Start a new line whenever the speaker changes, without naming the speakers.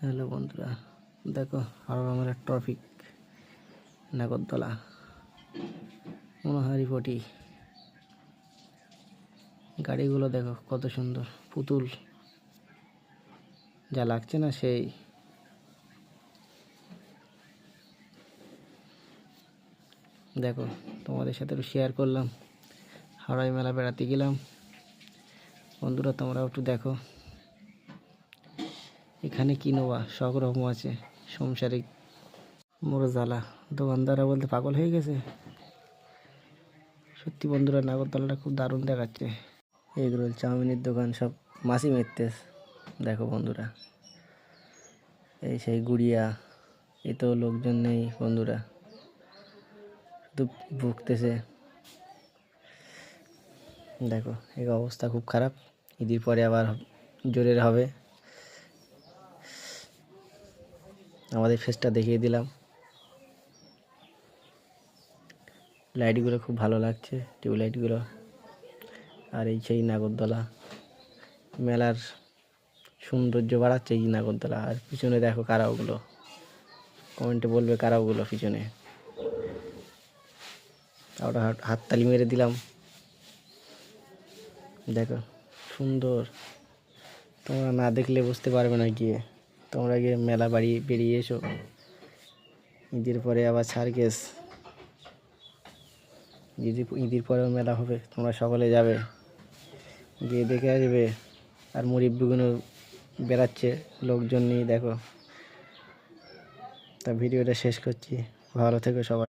Hello বন্ধুরা, দেখো Howrah trophic নাগরদোলা মনোহারিপটি গাড়িগুলো দেখো কত সুন্দর, পুতুল যা লাগছে না সেই। দেখো তোমাদের সাথে একটু শেয়ার করলাম, হাওড়ায় মেলা বেড়াতে গেলাম। বন্ধুরা তোমরাও একটু দেখো, এখানে কি নেওয়া সব রকম আছে। সংসারিক মোর জ্বালা, দোকানদাররা বলতে পাগল হয়ে গেছে। সত্যি বন্ধুরা, নাগরদোলাটা খুব দারুণ দেখাচ্ছে। এগরোল চাউমিনের দোকান সব মাসি মেরতে। দেখো বন্ধুরা, এই সেই গুড়িয়া, এ তো লোকজন নেই বন্ধুরা, শুধু ভুগতেছে। দেখো এই অবস্থা খুব খারাপ। ঈদের পরে আবার জোরের হবে। আমাদের ফেসটা দেখিয়ে দিলাম। লাইটগুলো খুব ভালো লাগছে, টিউবলাইটগুলো। আর এই সেই নাগরদোলা মেলার সৌন্দর্য বাড়াচ্ছে এই নাগরদোলা। আর পিছনে দেখো কারাওগুলো, কমেন্টে বলবে কারাওগুলো পিছনে। ওটা হাততালি মেরে দিলাম। দেখো সুন্দর, তোমরা না দেখলে বুঝতে পারবে না গিয়ে। তোমরা গিয়ে মেলা বাড়ি বেরিয়ে এসো। ঈদের পরে আবার সার্কেস, ঈদের পরেও মেলা হবে, তোমরা সকলে যাবে, গিয়ে দেখে আসবে। আর মুরব্বিগুলো বেড়াচ্ছে লোকজন নিয়ে। দেখো, তা ভিডিওটা শেষ করছি। ভালো থেকো সবাই।